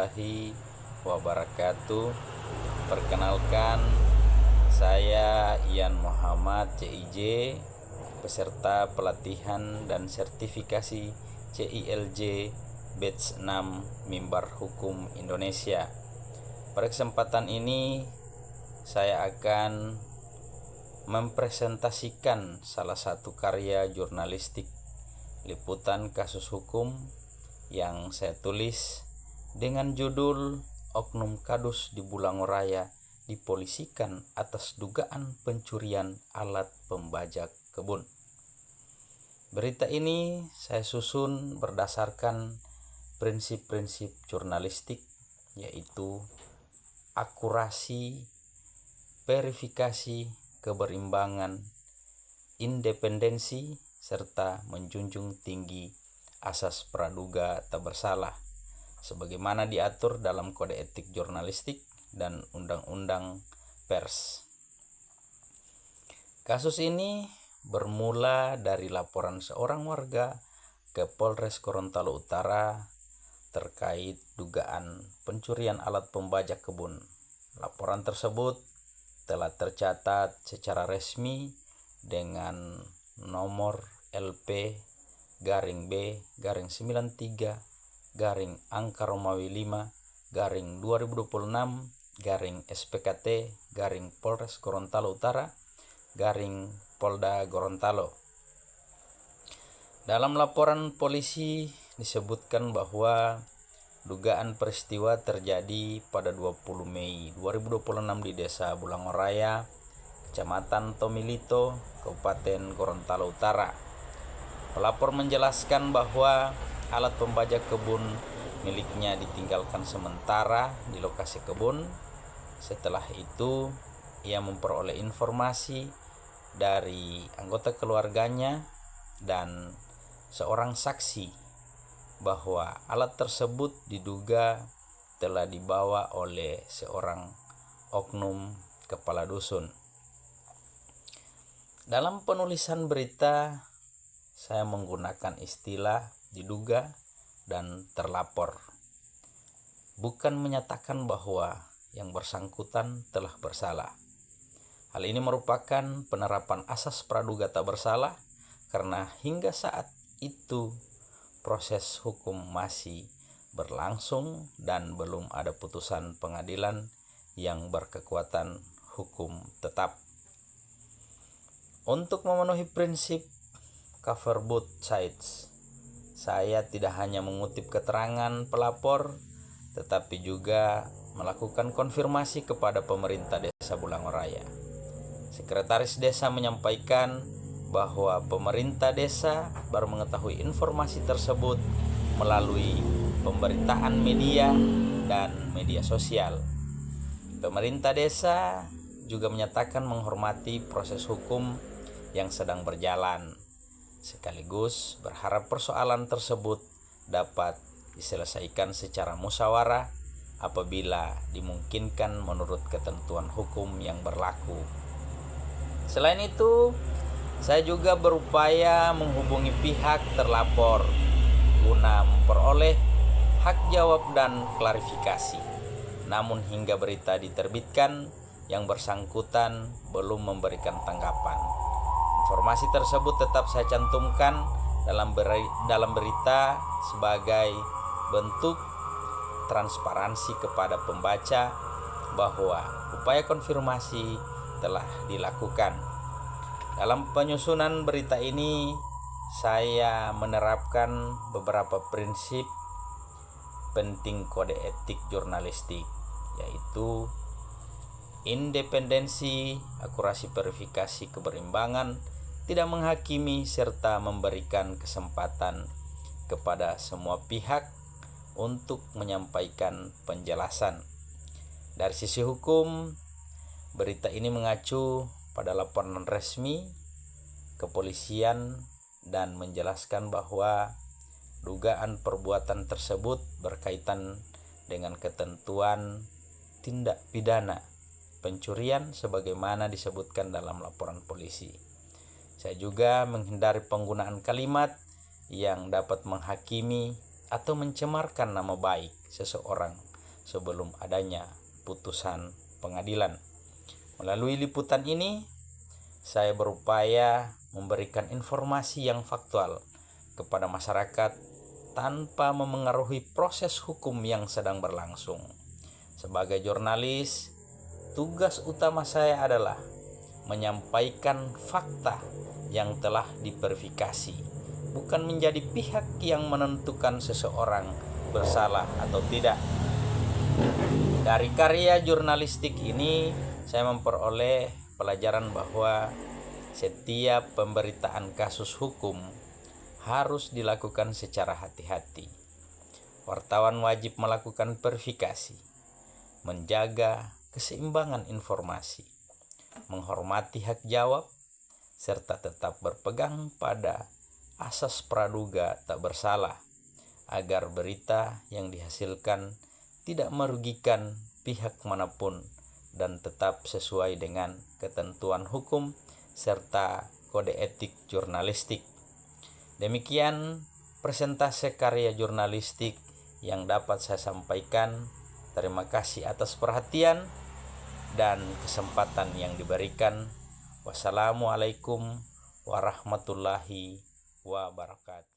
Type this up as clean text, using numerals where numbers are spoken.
warahmatullahi wabarakatuh. Perkenalkan, saya Ian Muhammad CIJ, peserta pelatihan dan sertifikasi CILJ Batch 6 Mimbar Hukum Indonesia. Pada kesempatan ini saya akan mempresentasikan salah satu karya jurnalistik liputan kasus hukum yang saya tulis dengan judul Oknum Kadus di Bulangoraya dipolisikan atas dugaan pencurian alat pembajak kebun. Berita ini saya susun berdasarkan prinsip-prinsip jurnalistik, yaitu akurasi, verifikasi, keberimbangan, independensi, serta menjunjung tinggi asas praduga tak bersalah sebagaimana diatur dalam Kode Etik Jurnalistik dan Undang-Undang Pers. Kasus ini bermula dari laporan seorang warga ke Polres Gorontalo Utara terkait dugaan pencurian alat pembajak kebun. Laporan tersebut telah tercatat secara resmi dengan nomor LP-B-Romawi 5-2026-SPKT-Polres Gorontalo Utara Polda Gorontalo. Dalam laporan polisi disebutkan bahwa dugaan peristiwa terjadi pada 20 Mei 2026 di Desa Bulangoraya, Kecamatan Tomilito, Kabupaten Gorontalo Utara. Pelapor menjelaskan bahwa alat pembajak kebun miliknya ditinggalkan sementara di lokasi kebun. Setelah itu, ia memperoleh informasi dari anggota keluarganya dan seorang saksi bahwa alat tersebut diduga telah dibawa oleh seorang oknum kepala dusun. Dalam penulisan berita, saya menggunakan istilah diduga dan terlapor, bukan menyatakan bahwa yang bersangkutan telah bersalah. Hal ini merupakan penerapan asas praduga tak bersalah karena hingga saat itu proses hukum masih berlangsung dan belum ada putusan pengadilan yang berkekuatan hukum tetap. Untuk memenuhi prinsip cover both sides, saya tidak hanya mengutip keterangan pelapor, tetapi juga melakukan konfirmasi kepada pemerintah Desa Bulangoraya. Sekretaris Desa menyampaikan bahwa pemerintah desa baru mengetahui informasi tersebut melalui pemberitaan media dan media sosial. Pemerintah desa juga menyatakan menghormati proses hukum yang sedang berjalan, sekaligus berharap persoalan tersebut dapat diselesaikan secara musyawarah apabila dimungkinkan menurut ketentuan hukum yang berlaku. Selain itu, saya juga berupaya menghubungi pihak terlapor guna memperoleh hak jawab dan klarifikasi. Namun hingga berita diterbitkan, yang bersangkutan belum memberikan tanggapan. Informasi tersebut tetap saya cantumkan dalam berita sebagai bentuk transparansi kepada pembaca bahwa upaya konfirmasi telah dilakukan. Dalam penyusunan berita ini, saya menerapkan beberapa prinsip penting Kode Etik Jurnalistik, yaitu independensi, akurasi, verifikasi, keberimbangan, tidak menghakimi, serta memberikan kesempatan kepada semua pihak untuk menyampaikan penjelasan. Dari sisi hukum, berita ini mengacu pada laporan resmi kepolisian dan menjelaskan bahwa dugaan perbuatan tersebut berkaitan dengan ketentuan tindak pidana pencurian sebagaimana disebutkan dalam laporan polisi. Saya juga menghindari penggunaan kalimat yang dapat menghakimi atau mencemarkan nama baik seseorang sebelum adanya putusan pengadilan. Melalui liputan ini, saya berupaya memberikan informasi yang faktual kepada masyarakat tanpa memengaruhi proses hukum yang sedang berlangsung. Sebagai jurnalis, tugas utama saya adalah menyampaikan fakta yang telah diverifikasi, bukan menjadi pihak yang menentukan seseorang bersalah atau tidak. Dari karya jurnalistik ini, saya memperoleh pelajaran bahwa setiap pemberitaan kasus hukum harus dilakukan secara hati-hati. Wartawan wajib melakukan verifikasi, menjaga keseimbangan informasi, menghormati hak jawab, serta tetap berpegang pada asas praduga tak bersalah, agar berita yang dihasilkan tidak merugikan pihak manapun dan tetap sesuai dengan ketentuan hukum serta kode etik jurnalistik. Demikian presentase karya jurnalistik yang dapat saya sampaikan. Terima kasih atas perhatian dan kesempatan yang diberikan. Wassalamualaikum warahmatullahi wabarakatuh.